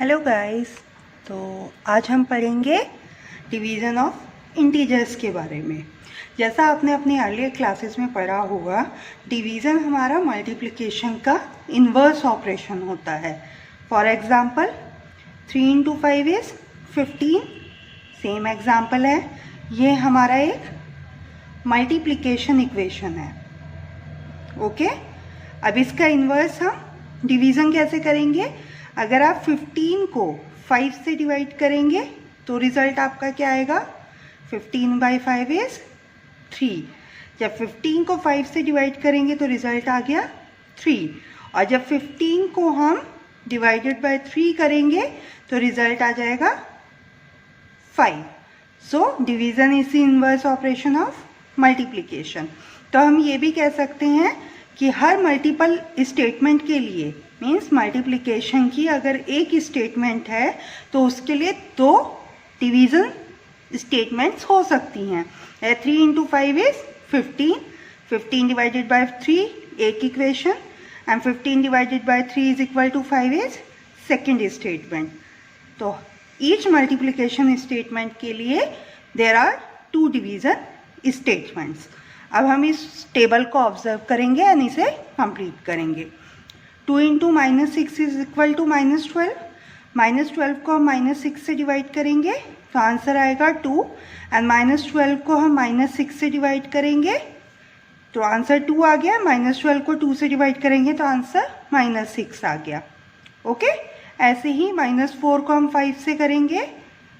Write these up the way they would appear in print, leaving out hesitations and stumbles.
Hello guys. तो आज हम पढ़ेंगे डिवीज़न ऑफ इंटीजर्स के बारे में। जैसा आपने अपने अर्लियर क्लासेस में पढ़ा होगा, डिवीज़न हमारा मल्टीप्लिकेशन का इन्वर्स ऑपरेशन होता है। For example 3 into 5 is 15। Same example है, ये हमारा एक मल्टीप्लिकेशन इक्वेशन है। ओके, अब इसका इन्वर्स हम डिवीज़न कैसे करेंगे? अगर आप 15 को 5 से डिवाइड करेंगे तो रिज़ल्ट आपका क्या आएगा? 15/5 इज़ 3। जब 15 को 5 से डिवाइड करेंगे तो रिज़ल्ट आ गया 3। और जब 15 को हम डिवाइडेड बाय 3 करेंगे तो रिज़ल्ट आ जाएगा 5। So division is the inverse operation of multiplication. तो हम ये भी कह सकते हैं कि हर मल्टीपल स्टेटमेंट के लिए, मीन्स मल्टीप्लिकेशन की अगर एक स्टेटमेंट है तो उसके लिए दो डिवीज़न स्टेटमेंट्स हो सकती हैं। 3 इंटू 5 इज़ 15, 15 डिवाइडेड बाय 3 एक equation, and 15 divided by 3 is equal to 5 is second statement. तो ईच मल्टीप्लिकेशन स्टेटमेंट के लिए देर आर 2 डिवीज़न स्टेटमेंट्स। अब हम इस टेबल को ऑब्जर्व करेंगे एंड इसे कंप्लीट करेंगे। 2 इंटू -6 इज इक्वल टू -12। -12 को हम -6 से डिवाइड करेंगे तो आंसर आएगा 2, एंड -12 को हम -6 से डिवाइड करेंगे तो आंसर 2 आ गया। -12 को 2 से डिवाइड करेंगे तो आंसर -6 आ गया। ओके, ऐसे ही -4 को हम 5 से करेंगे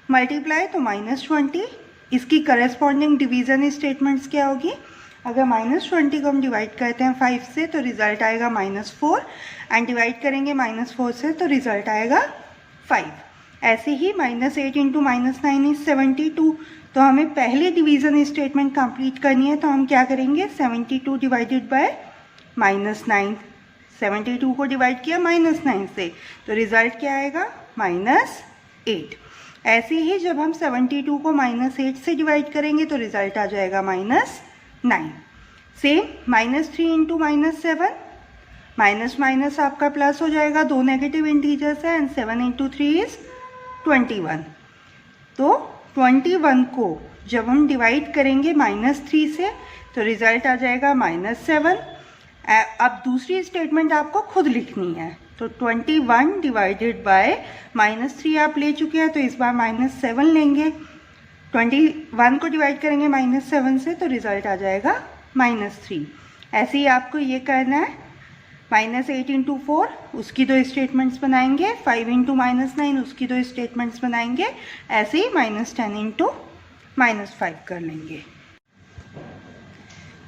मल्टीप्लाई तो -20। इसकी करस्पॉन्डिंग डिवीज़न स्टेटमेंट्स क्या होगी? अगर -20 को हम डिवाइड करते हैं 5 से तो रिज़ल्ट आएगा -4, एंड डिवाइड करेंगे -4 से तो रिज़ल्ट आएगा 5। ऐसे ही -8 इंटू -9 इज 72। तो हमें पहले डिवीज़न स्टेटमेंट कंप्लीट करनी है तो हम क्या करेंगे? 72 डिवाइडेड बाय -9। 72 को डिवाइड किया -9 से तो रिज़ल्ट क्या आएगा? -8। ऐसे ही जब हम 72 को -8 से डिवाइड करेंगे तो रिज़ल्ट आ जाएगा -9। सेम -3 इंटू -7, माइनस माइनस आपका प्लस हो जाएगा, दो नेगेटिव इंटीजर्स है, एंड 7 इंटू 3 इज 21। तो 21 को जब हम डिवाइड करेंगे -3 से तो रिज़ल्ट आ जाएगा -7। अब दूसरी स्टेटमेंट आपको खुद लिखनी है तो 21 डिवाइडेड बाय -3 आप ले चुके हैं तो इस बार -7 लेंगे। 21 को डिवाइड करेंगे -7 से तो रिज़ल्ट आ जाएगा -3। ऐसे ही आपको ये करना है। -8 इंटू 4 उसकी दो स्टेटमेंट्स बनाएंगे, 5 इंटू -9 उसकी दो स्टेटमेंट्स बनाएंगे, ऐसे ही -10 इंटू -5 कर लेंगे।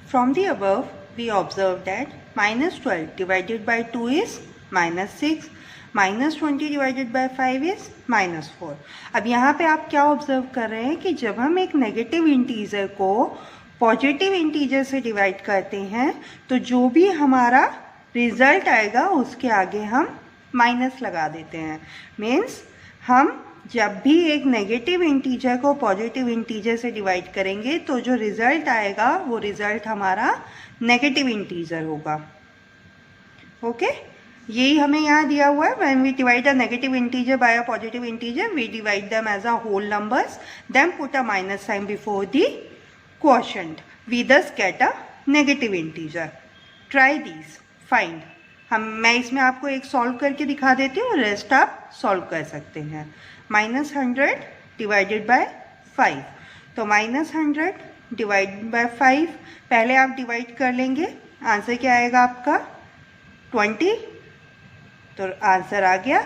From the above we observe that -12 divided by 2 is -6, -20 divided by 5 is -4। अब यहाँ पे आप क्या ऑब्जर्व कर रहे हैं कि जब हम एक नेगेटिव इंटीजर को पॉजिटिव इंटीजर से डिवाइड करते हैं तो जो भी हमारा रिजल्ट आएगा उसके आगे हम माइनस लगा देते हैं। मीन्स हम जब भी एक नेगेटिव इंटीजर को पॉजिटिव इंटीजर से डिवाइड करेंगे तो जो रिजल्ट आएगा वो रिजल्ट हमारा नेगेटिव इंटीजर होगा। ओके, यही हमें यहाँ दिया हुआ है। When we divide a negative integer by a positive integer we divide them as a whole numbers, then put a minus sign before the quotient, we thus get a negative integer. Try these, find. मैं इसमें आपको एक solve करके दिखा देती हूँ, rest आप solve कर सकते हैं। -100 डिवाइडेड बाय 5, तो -100 डिवाइडेड बाय 5 पहले आप डिवाइड कर लेंगे, आंसर क्या आएगा आपका? 20। तो आंसर आ गया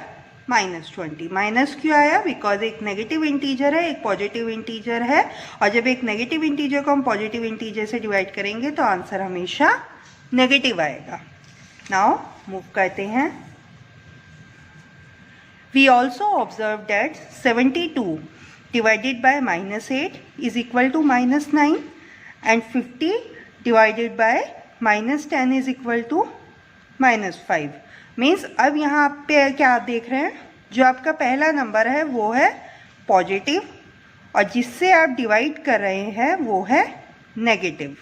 -20। माइनस क्यों आया? बिकॉज एक नेगेटिव इंटीजर है, एक पॉजिटिव इंटीजर है, और जब एक नेगेटिव इंटीजर को हम पॉजिटिव इंटीजर से डिवाइड करेंगे तो आंसर हमेशा नेगेटिव आएगा। नाउ मूव करते हैं। We also observe that 72 divided by -8 is equal to -9, and 50 divided by -10 is equal to -5। Means अब यहाँ पे क्या आप देख रहे हैं, जो आपका पहला नंबर है वो है पॉजिटिव और जिससे आप डिवाइड कर रहे हैं वो है नेगेटिव,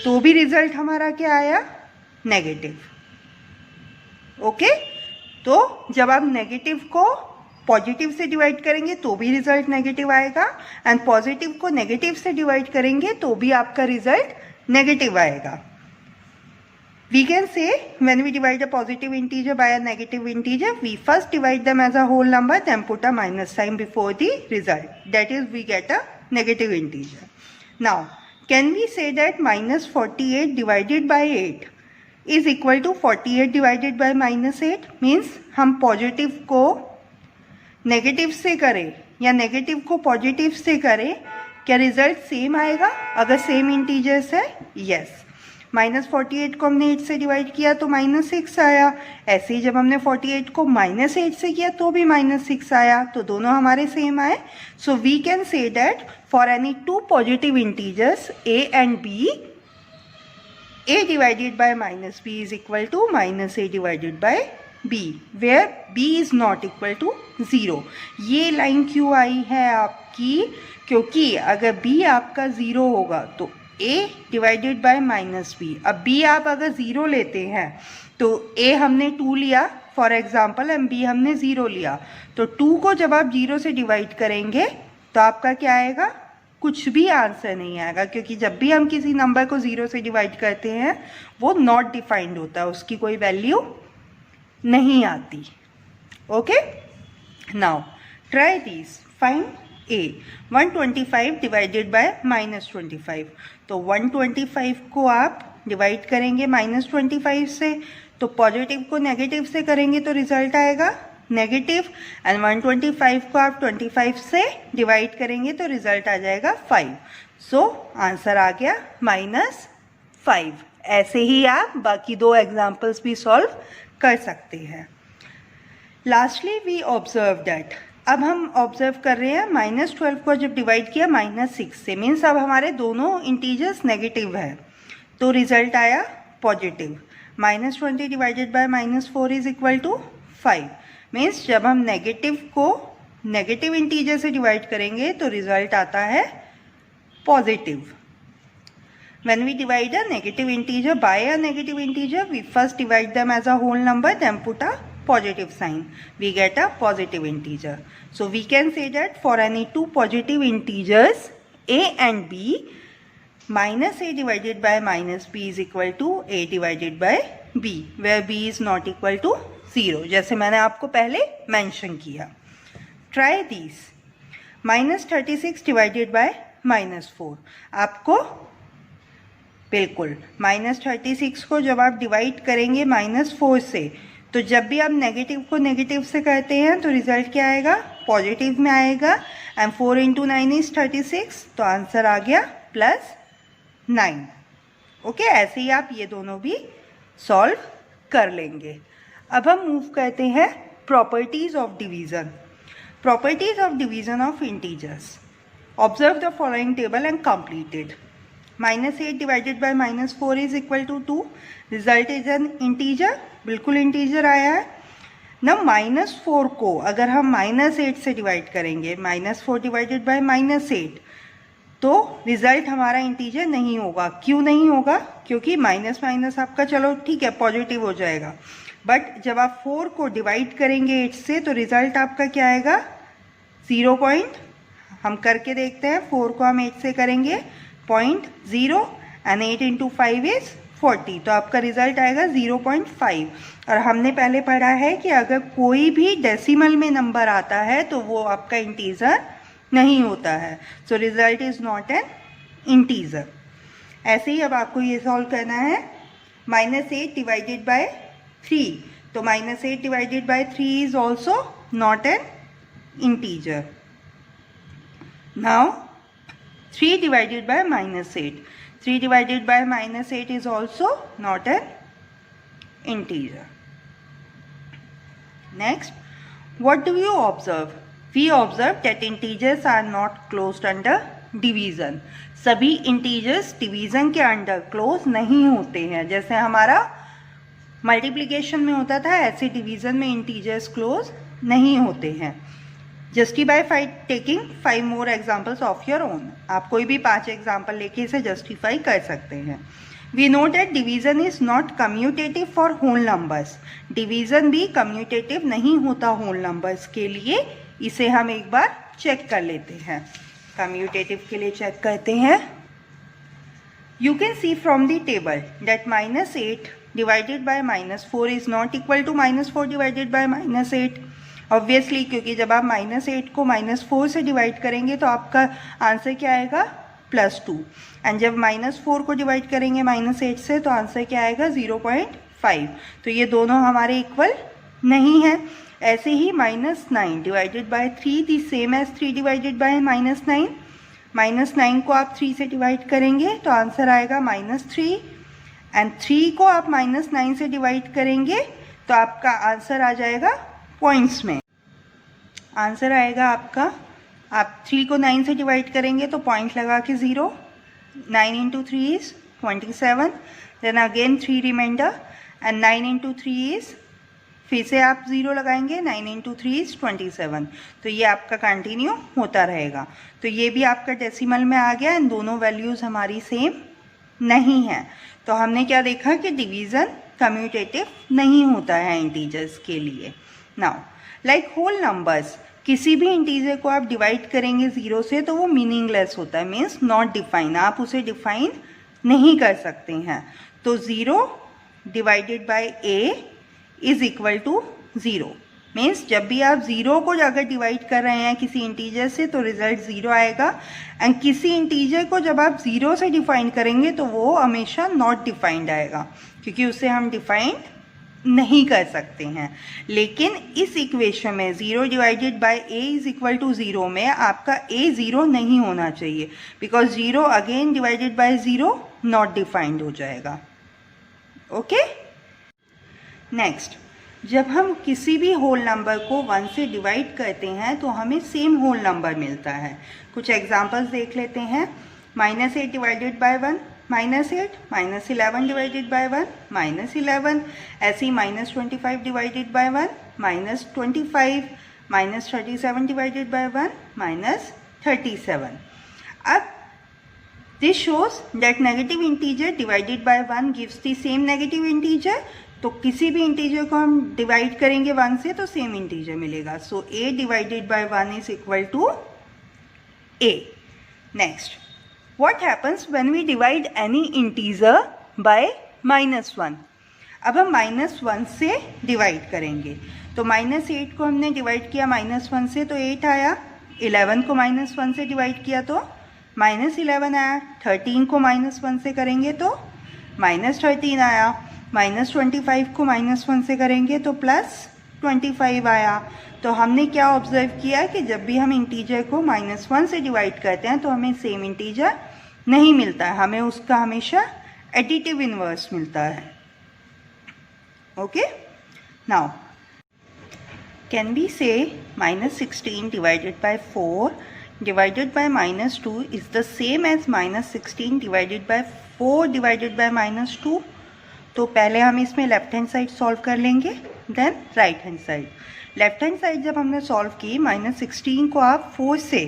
तो भी रिजल्ट हमारा क्या आया? नेगेटिव। ओके, तो जब आप नेगेटिव को पॉजिटिव से डिवाइड करेंगे तो भी रिजल्ट नेगेटिव आएगा, एंड पॉजिटिव को नेगेटिव से डिवाइड करेंगे तो भी आपका रिजल्ट नेगेटिव आएगा. We can say when we divide a positive integer by a negative integer, we first divide them as a whole number, then put a minus sign before the result. That is, we get a negative integer. Now, can we say that minus 48 divided by 8 is equal to 48 divided by minus 8? Means हम positive को negative से करें या negative को positive से करें, क्या result same आएगा अगर सेम इंटीजर्स है? यस. -48 को हमने 8 से डिवाइड किया तो -6 आया. ऐसे ही जब हमने 48 को -8 से किया तो भी -6 आया, तो दोनों हमारे सेम आए. So we can say that for any two positive integers a and b, a divided by -b is equal to -a divided by b, where b is not equal to 0. ये line क्यों आई है आपकी? क्योंकि अगर b आपका 0 होगा तो a divided by -b. अब b आप अगर 0 लेते हैं तो a हमने 2 लिया फॉर एग्जाम्पल एंड b हमने 0 लिया, तो 2 को जब आप 0 से डिवाइड करेंगे तो आपका क्या आएगा? कुछ भी आंसर नहीं आएगा, क्योंकि जब भी हम किसी नंबर को 0 से डिवाइड करते हैं वो नॉट डिफाइंड होता है, उसकी कोई वैल्यू नहीं आती. Okay, now try this. Find a. 125 divided by -25. तो 125 को आप डिवाइड करेंगे -25 से, तो पॉजिटिव को नेगेटिव से करेंगे तो रिजल्ट आएगा नेगेटिव, एंड 125 को आप 25 से डिवाइड करेंगे तो रिजल्ट आ जाएगा 5. सो आंसर आ गया -5. ऐसे ही आप बाकी 2 एग्जाम्पल्स भी सॉल्व कर सकते हैं. लास्टली वी ऑब्जर्व दैट, अब हम ऑब्जर्व कर रहे हैं -12 को जब डिवाइड किया -6 से, मीन्स अब हमारे दोनों इंटीजर्स नेगेटिव है तो रिजल्ट आया positive. -20 divided by -4 is equal to 5. Means जब हम नेगेटिव को नेगेटिव इंटीजर से डिवाइड करेंगे तो रिजल्ट आता है positive. When we divide a negative integer by a negative integer, we first divide them as a whole number, then put a positive sign. We get a positive integer. So we can say that for any two positive integers a and b, -a divided by -b is equal to a divided by b, where b is not equal to 0, जैसे मैंने आपको पहले mention किया. Try these. -36 divided by -4. आपको बिल्कुल -36 को जब आप डिवाइड करेंगे -4 से, तो जब भी आप नेगेटिव को नेगेटिव से करते हैं तो रिजल्ट क्या आएगा? पॉजिटिव में आएगा. एंड 4 × 9 इज 36, तो आंसर आ गया +9. ओके, ऐसे ही आप ये दोनों भी सॉल्व कर लेंगे. अब हम मूव करते हैं properties of division. Properties of division of integers. Observe the following table and complete it. -8 divided by -4 is equal to 2. Result is an integer, बिल्कुल इंटीजर आया है ना. -4 को अगर हम -8 से डिवाइड करेंगे, -4 डिवाइडेड बाय -8, तो रिजल्ट हमारा इंटीजर नहीं होगा. क्यों नहीं होगा? क्योंकि माइनस माइनस आपका चलो ठीक है पॉजिटिव हो जाएगा, बट जब आप 4 को डिवाइड करेंगे 8 से तो रिजल्ट आपका क्या आएगा? 0. हम करके देखते हैं. 4 को हम 8 से करेंगे 0.0 एंड 8 × 5 इज 40, तो आपका रिजल्ट आएगा 0.5. और हमने पहले पढ़ा है कि अगर कोई भी डेसिमल में नंबर आता है तो वो आपका इंटीजर नहीं होता है. So result is not an integer. ऐसे ही अब आपको ये सॉल्व करना है. -8 डिवाइडेड बाय 3, तो -8 divided by 3 is also not an integer. Now 3 divided by -8. 3 divided by -8 is also not an integer. Next, what do you observe? We observe that integers are not closed under division. सभी integers division के under close नहीं होते हैं. जैसे हमारा multiplication में होता था, ऐसे डिवीजन में इंटीजर्स क्लोज नहीं होते हैं. Justify by taking 5 more examples of your own. आप कोई भी 5 एग्जाम्पल लेके इसे जस्टिफाई कर सकते हैं. We know that division is not commutative for whole numbers. Division भी कम्यूटेटिव नहीं होता होल नंबर्स के लिए, इसे हम एक बार चेक कर लेते हैं। कम्यूटेटिव के लिए चेक करते हैं। You can see from the table that -8 divided by -4 is not equal to -4 divided by -8. Obviously, क्योंकि जब आप -8 को -4 से डिवाइड करेंगे तो आपका आंसर क्या आएगा? +2। एंड जब -4 को डिवाइड करेंगे -8 से तो आंसर क्या आएगा? 0.5। तो ये दोनों हमारे इक्वल नहीं है। ऐसे ही -9 divided by 3 the same as 3 divided by -9। -9 को आप 3 से डिवाइड करेंगे तो आंसर आएगा -3 एंड 3 को आप -9 से डिवाइड करेंगे तो आपका आंसर आ जाएगा पॉइंट्स में। आंसर आएगा आपका, आप 3 को 9 से डिवाइड करेंगे तो पॉइंट लगा के 0। 9 into 3 is 27, then again 3 remainder and 9 into 3 is, फिर से आप 0 लगाएंगे, 9 इंटू 3 इज़ 27। तो ये आपका कंटिन्यू होता रहेगा। तो ये भी आपका डेसिमल में आ गया एंड दोनों वैल्यूज़ हमारी सेम नहीं है। तो हमने क्या देखा कि डिवीज़न कम्यूटेटिव नहीं होता है इंटीजर्स के लिए। नाउ लाइक होल नंबर्स, किसी भी इंटीजर को आप डिवाइड करेंगे 0 से तो वो मीनिंगलेस होता है, मीन्स नॉट डिफाइन, आप उसे डिफाइन नहीं कर सकते हैं। तो 0 divided by a is equal to 0, means जब भी आप 0 को अगर डिवाइड कर रहे हैं किसी इंटीजर से तो रिजल्ट 0 आएगा। एंड किसी इंटीजर को जब आप 0 से डिफाइन करेंगे तो वो हमेशा नॉट डिफाइंड आएगा, क्योंकि उसे हम डिफाइंड नहीं कर सकते हैं। लेकिन इस इक्वेशन में 0 divided by a is equal to 0 में आपका a 0 नहीं होना चाहिए, because 0 again divided by 0 not defined हो जाएगा। ओके, नेक्स्ट, जब हम किसी भी होल नंबर को 1 से डिवाइड करते हैं तो हमें सेम होल नंबर मिलता है। कुछ एग्जांपल्स देख लेते हैं। -8 डिवाइडेड बाय 1 -8, -11 डिवाइडेड बाय 1 -11, ऐसे ही -25 डिवाइडेड बाय 1 -25, -37 डिवाइडेड बाय 1 -37। अब this shows that negative integer divided by 1 gives the same negative integer. तो किसी भी इंटीजर को हम डिवाइड करेंगे 1 से तो सेम इंटीजर मिलेगा। So a divided by 1 is equal to a। Next, what happens when we divide any integer by -1? अब हम -1 से डिवाइड करेंगे। तो -8 को हमने डिवाइड किया -1 से तो 8 आया। 11 को -1 से डिवाइड किया तो -11 आया। 13 को -1 से करेंगे तो -13 आया। -25 को -1 से करेंगे तो +25 आया। तो हमने क्या ऑब्जर्व किया कि जब भी हम इंटीजर को -1 से डिवाइड करते हैं तो हमें सेम इंटीजर नहीं मिलता है, हमें उसका हमेशा एडिटिव इनवर्स मिलता है। Okay, now can be say -16 divided by 4 divided by -2 is the same as -16 divided by 4 divided by -2। तो पहले हम इसमें लेफ्ट हैंड साइड सॉल्व कर लेंगे, then right hand side. Left hand side जब हमने सॉल्व की, -16 को आप 4 से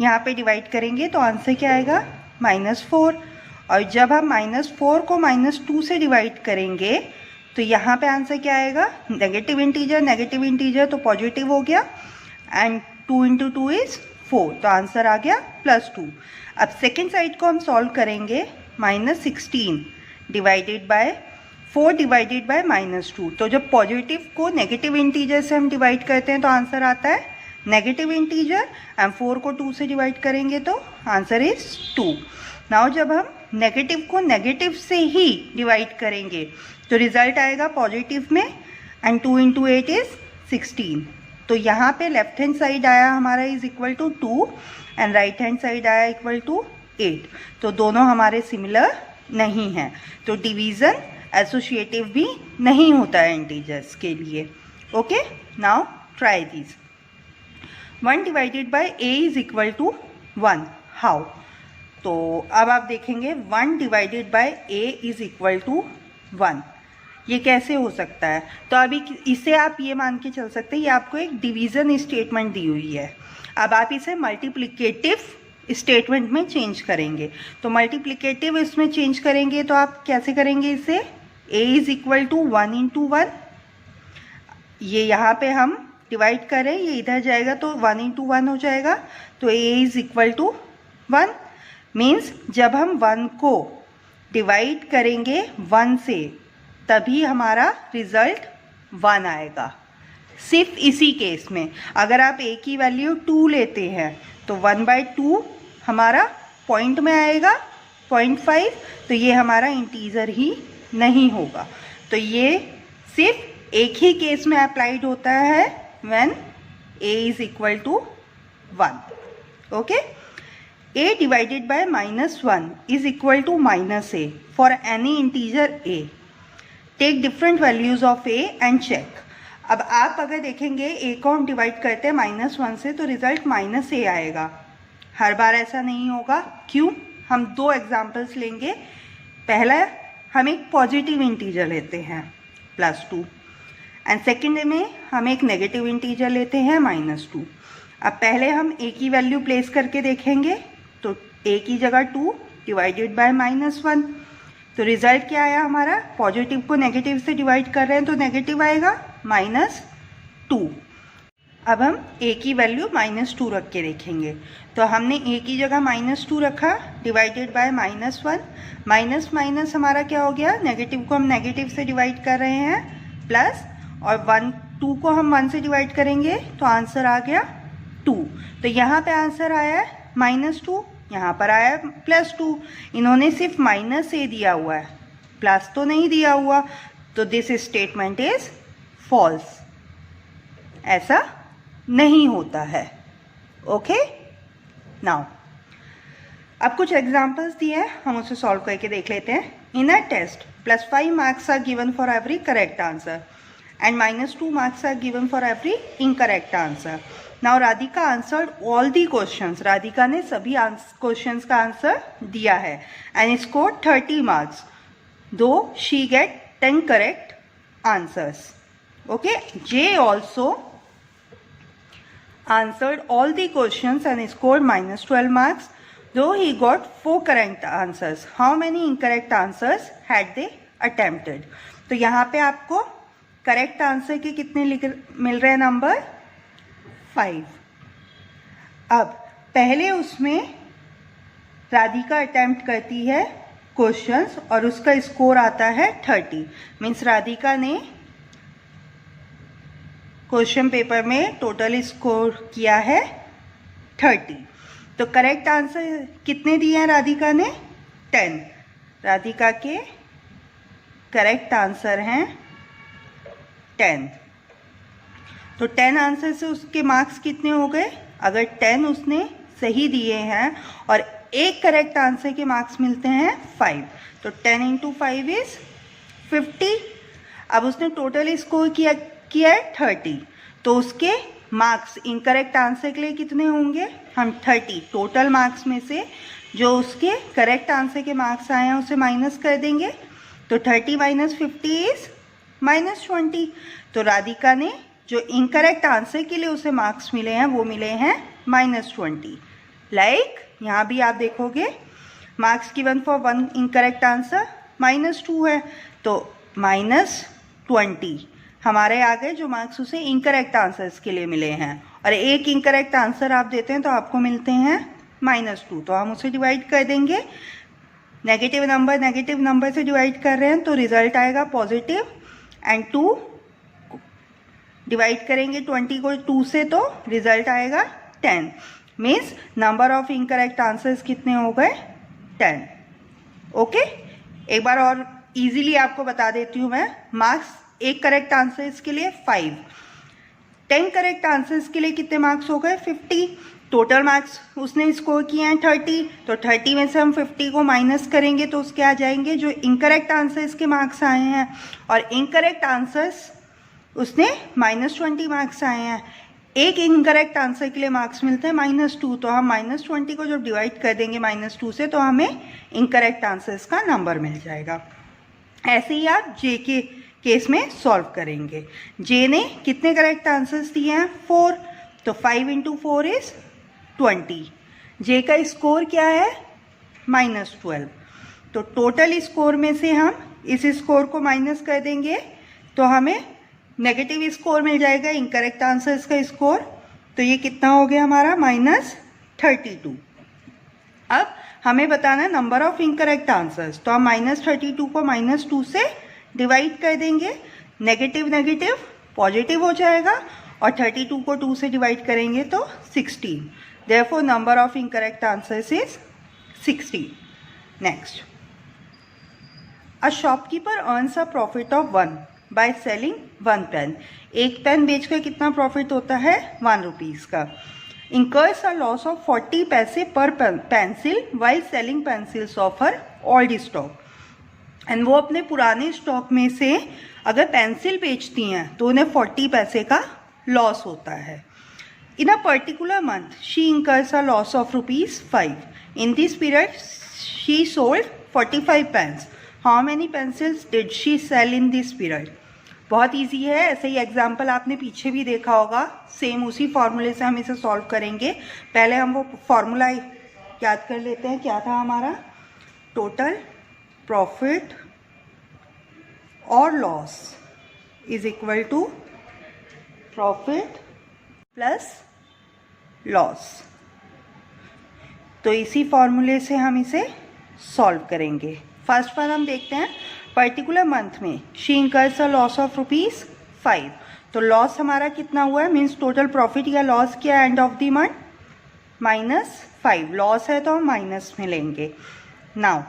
यहाँ पे डिवाइड करेंगे तो आंसर क्या आएगा? -4। और जब हम -4 को -2 से डिवाइड करेंगे तो यहाँ पे आंसर क्या आएगा? नेगेटिव इंटीजर तो पॉजिटिव हो गया एंड 2 इंटू 2 इज 4, तो आंसर आ गया +2। अब सेकेंड साइड को हम सॉल्व करेंगे, -16 डिवाइडेड बाय 4 डिवाइडेड बाय -2। तो जब पॉजिटिव को नेगेटिव इंटीजर से हम डिवाइड करते हैं तो आंसर आता है नेगेटिव इंटीजर एंड 4 को 2 से डिवाइड करेंगे तो आंसर इज 2। नाउ जब हम नेगेटिव को नेगेटिव से ही डिवाइड करेंगे तो रिजल्ट आएगा पॉजिटिव में एंड 2 इंटू 8 इज 16। तो यहाँ पे लेफ्ट हैंड साइड आया हमारा is equal to 2 and right hand side आया इक्वल टू 8। तो दोनों हमारे सिमिलर नहीं है, तो डिवीज़न एसोसिएटिव भी नहीं होता है इंटीजर्स के लिए। Okay, now try this. 1 divided by a is equal to 1, how? तो अब आप देखेंगे 1 divided by a is equal to 1, ये कैसे हो सकता है? तो अभी इसे आप ये मान के चल सकते हैं, ये आपको एक डिवीज़न स्टेटमेंट दी हुई है। अब आप इसे मल्टीप्लिकेटिव स्टेटमेंट में चेंज करेंगे। तो मल्टीप्लिकेटिव इसमें चेंज करेंगे तो आप कैसे करेंगे इसे, a is equal to 1 into 1, ये यहाँ पे हम डिवाइड करें, ये इधर जाएगा तो 1 इंटू 1 हो जाएगा, तो a is equal to 1। Means जब हम 1 को डिवाइड करेंगे 1 से तभी हमारा रिजल्ट 1 आएगा। सिर्फ इसी केस में। अगर आप a की वैल्यू 2 लेते हैं तो 1/2 हमारा पॉइंट में आएगा 0.5, तो ये हमारा इंटीजर ही नहीं होगा। तो ये सिर्फ एक ही केस में अप्लाइड होता है, when a is equal to 1। Okay, a divided by -1 is equal to -a for any integer a। Take different values of a and check. अब आप अगर देखेंगे a को हम डिवाइड करते हैं -1 से तो रिजल्ट -a आएगा। हर बार ऐसा नहीं होगा। क्यों? हम दो एग्जाम्पल्स लेंगे। पहला हम एक पॉजिटिव इंटीजर लेते हैं +2 एंड सेकेंड में हम एक नेगेटिव इंटीजर लेते हैं -2। अब पहले हम a की वैल्यू प्लेस करके देखेंगे तो a की जगह 2 डिवाइडेड बाय -1, तो रिजल्ट क्या आया हमारा, पॉजिटिव को नेगेटिव से डिवाइड कर रहे हैं तो नेगेटिव आएगा -2। अब हम a की वैल्यू -2 रख के देखेंगे तो हमने a की जगह -2 रखा डिवाइडेड बाय -1, माइनस माइनस हमारा क्या हो गया, नेगेटिव को हम नेगेटिव से डिवाइड कर रहे हैं प्लस, और 2 को हम 1 से डिवाइड करेंगे तो आंसर आ गया 2। तो यहाँ पे आंसर आया है -2, यहाँ पर आया है +2। इन्होंने सिर्फ -a दिया हुआ है, प्लस तो नहीं दिया हुआ, तो दिस स्टेटमेंट इज फॉल्स। ऐसा नहीं होता है। ओके, नाउ अब कुछ एग्जांपल्स दिए हैं, हम उसे सॉल्व करके देख लेते हैं। In a test +5 marks are given for every correct answer and -2 marks are given for every incorrect answer. Now Radhika answered all the questions. Radhika ने सभी क्वेश्चंस का आंसर दिया है and score 30 marks, though she get 10 correct answers. Okay, Jay also answered all the questions and scored -12 marks, though he got 4 correct answers. How many incorrect answers had they attempted? तो यहाँ पे आपको correct answer के कितने मिल रहे हैं number, 5। अब पहले उसमें राधिका अटेम्प्ट करती है क्वेश्चंस और उसका स्कोर आता है 30। मीन्स राधिका ने क्वेश्चन पेपर में टोटल स्कोर किया है 30। तो करेक्ट आंसर कितने दिए हैं राधिका ने, 10। राधिका के करेक्ट आंसर हैं 10। तो 10 आंसर से उसके मार्क्स कितने हो गए, अगर 10 उसने सही दिए हैं और एक करेक्ट आंसर के मार्क्स मिलते हैं 5, तो 10 × 5 इज 50। अब उसने टोटल स्कोर किया है 30, तो उसके मार्क्स इनकरेक्ट आंसर के लिए कितने होंगे, हम 30 टोटल मार्क्स में से जो उसके करेक्ट आंसर के मार्क्स आए हैं उसे माइनस कर देंगे, तो 30 - 50 इज -20। तो राधिका ने जो इनकरेक्ट आंसर के लिए उसे मार्क्स मिले हैं वो मिले हैं -20। लाइक यहाँ भी आप देखोगे marks given for 1 incorrect answer -2 है, तो -20 हमारे आगे जो मार्क्स उसे इनकरेक्ट आंसर्स के लिए मिले हैं, और एक इनकरेक्ट आंसर आप देते हैं तो आपको मिलते हैं -2, तो हम उसे डिवाइड कर देंगे। नेगेटिव नंबर से डिवाइड कर रहे हैं तो रिजल्ट आएगा पॉजिटिव, एंड 2 डिवाइड करेंगे 20 को 2 से तो रिजल्ट आएगा 10। Means number of incorrect answers कितने हो गए, 10। ओके, एक बार और इजीली आपको बता देती हूँ मैं। मार्क्स एक करेक्ट आंसर्स के लिए 5, 10 करेक्ट आंसर्स के लिए कितने मार्क्स हो गए, 50। टोटल मार्क्स उसने स्कोर किए हैं 30, तो 30 में से हम 50 को माइनस करेंगे तो उसके आ जाएंगे जो इनकरेक्ट आंसर्स के मार्क्स आए हैं, और इनकरेक्ट आंसर्स उसने -20 मार्क्स आए हैं। एक इनकरेक्ट आंसर के लिए मार्क्स मिलते हैं -2, तो हम -20 को जब डिवाइड कर देंगे -2 से तो हमें इनकरेक्ट आंसर्स का नंबर मिल जाएगा। ऐसे ही आप जे के केस में सॉल्व करेंगे। जे ने कितने करेक्ट आंसर्स दिए हैं, 4, तो 5 × 4 इज 20। जे का स्कोर क्या है -12। तो टोटल स्कोर में से हम इस स्कोर को माइनस कर देंगे तो हमें नेगेटिव स्कोर मिल जाएगा, इनकरेक्ट आंसर्स का स्कोर। तो ये कितना हो गया हमारा -32। अब हमें बताना है नंबर ऑफ इनकरेक्ट आंसर्स, तो हम -32 को -2 से डिवाइड कर देंगे, नेगेटिव नेगेटिव पॉजिटिव हो जाएगा और 32 को 2 से डिवाइड करेंगे तो 16। Therefore number of incorrect answers is 16। Next, a shopkeeper earns a profit of 1 by selling 1 pen. एक पेन बेचकर कितना प्रॉफिट होता है 1 रुपीज़ का। इंकर्स अ लॉस ऑफ 40 पैसे पर pencil while selling pencils of her old stock. And वो अपने पुराने स्टॉक में से अगर पेंसिल बेचती हैं तो उन्हें 40 पैसे का लॉस होता है। In a particular month she incurs a loss of ₹5। In this period she sold 45 pens. How many pencils did she sell in this period. बहुत ईजी है, ऐसे ही एग्जाम्पल आपने पीछे भी देखा होगा, सेम उसी फॉर्मूले से हम इसे सॉल्व करेंगे। पहले हम वो फॉर्मूला याद कर लेते हैं, क्या था हमारा, टोटल प्रॉफिट और loss is equal to profit plus loss. तो इसी फॉर्मूले से हम इसे सॉल्व करेंगे। फर्स्ट पर हम देखते हैं पर्टिकुलर मंथ में she incurs a loss of ₹5। तो लॉस हमारा कितना हुआ है, मीन्स टोटल प्रॉफिट या लॉस क्या end of the month -5। Loss है तो हम माइनस में लेंगे। Now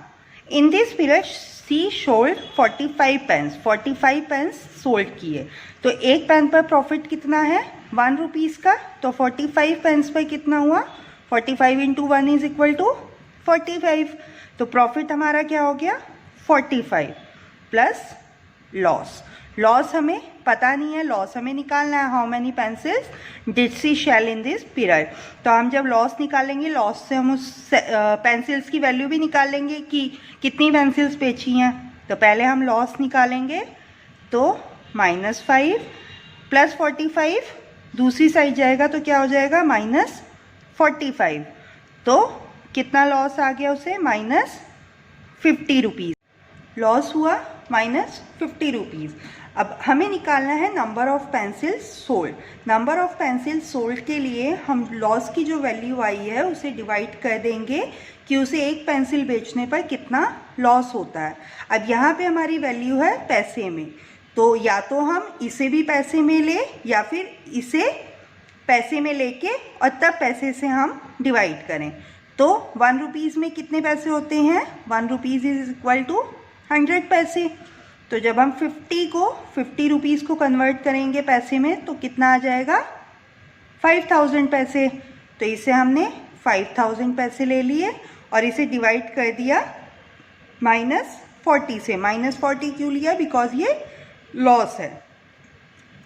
in this period she sold 45 pens. 45 pens sold किए, तो एक पेन पर प्रॉफिट कितना है 1 रुपीज़ का। तो 45 पेन्स पर कितना हुआ, 45 × 1 इज इक्वल टू 45। तो प्रॉफिट हमारा क्या हो गया 45 प्लस लॉस। लॉस हमें पता नहीं है, लॉस हमें निकालना है, how many pencils did she sell in this period. तो हम जब लॉस निकालेंगे, लॉस से हम उस पेंसिल्स की वैल्यू भी निकाल लेंगे कि कितनी पेंसिल्स बेची हैं। तो पहले हम लॉस निकालेंगे, तो -5 प्लस 45 दूसरी साइड जाएगा तो क्या हो जाएगा -45। तो कितना लॉस आ गया उसे -50 रुपीज़ लॉस हुआ, -50 रुपीज़। अब हमें निकालना है number of pencils sold. Number of pencils sold के लिए हम लॉस की जो वैल्यू आई है उसे डिवाइड कर देंगे कि उसे एक पेंसिल बेचने पर कितना लॉस होता है। अब यहाँ पे हमारी वैल्यू है पैसे में, तो या तो हम इसे भी पैसे में ले या फिर इसे पैसे में लेके और तब पैसे से हम डिवाइड करें। तो 1 रुपीज़ में कितने पैसे होते हैं, 1 रुपीज़ इज इक्वल टू 100 पैसे। तो जब हम 50 रुपीज़ को कन्वर्ट करेंगे पैसे में तो कितना आ जाएगा 5000 पैसे। तो इसे हमने 5000 पैसे ले लिए और इसे डिवाइड कर दिया -40 से। -40 क्यों लिया, बिकॉज ये लॉस है।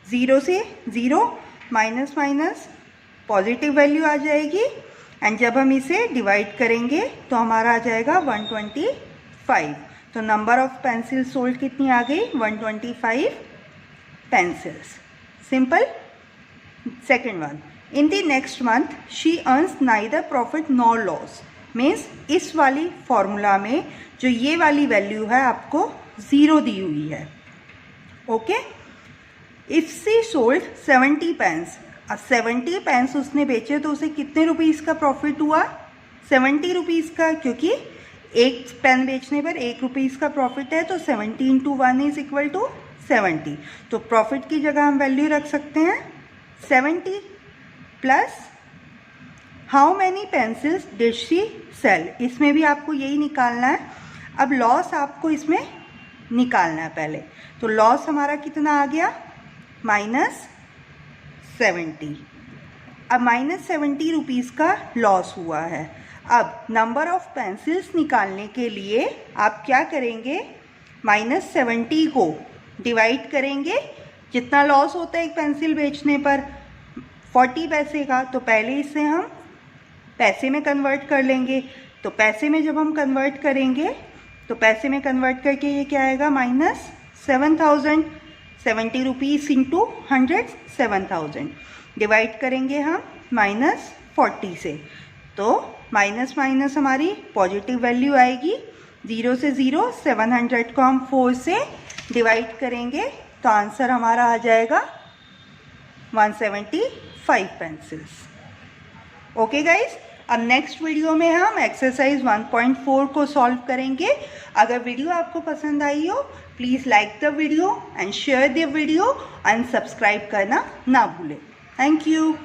0 से 0 माइनस माइनस पॉजिटिव वैल्यू आ जाएगी एंड जब हम इसे डिवाइड करेंगे तो हमारा आ जाएगा 125। तो नंबर ऑफ पेंसिल सोल्ड कितनी आ गई 125 pencils. Simple. Second one, in the next month she earns neither profit nor loss. Means इस वाली फॉर्मूला में जो ये वाली वैल्यू है आपको 0 दी हुई है। Okay, if she sold 70 pens, अब 70 पेन्स उसने बेचे तो उसे कितने रुपीज़ का प्रॉफिट हुआ 70 रुपीज़ का, क्योंकि एक पेन बेचने पर 1 रुपीज़ का प्रॉफिट है। तो 70 × 1 इज इक्वल टू 70। तो प्रॉफिट की जगह हम वैल्यू रख सकते हैं 70 plus how many pencils did she sell. इसमें भी आपको यही निकालना है। अब लॉस आपको इसमें निकालना है पहले। तो लॉस हमारा कितना आ गया -70। अब -70 रुपीज़ का लॉस हुआ है। अब नंबर ऑफ पेंसिल्स निकालने के लिए आप क्या करेंगे, -70 को डिवाइड करेंगे, जितना लॉस होता है एक पेंसिल बेचने पर 40 पैसे का, तो पहले इसे हम पैसे में कन्वर्ट कर लेंगे। तो पैसे में जब हम कन्वर्ट करेंगे तो पैसे में कन्वर्ट करके ये क्या आएगा -7000। 70 रुपीज़ इंटू 100 7000 डिवाइड करेंगे हम -40 से, तो माइनस माइनस हमारी पॉजिटिव वैल्यू आएगी। 0 से 0, 700 को हम 4 से डिवाइड करेंगे तो आंसर हमारा आ जाएगा 175 पेंसिल्स। ओके गाइज, अब नेक्स्ट वीडियो में हम एक्सरसाइज 1.4 को सॉल्व करेंगे। अगर वीडियो आपको पसंद आई हो please like the video and share the video and subscribe करना ना भूलें। Thank you.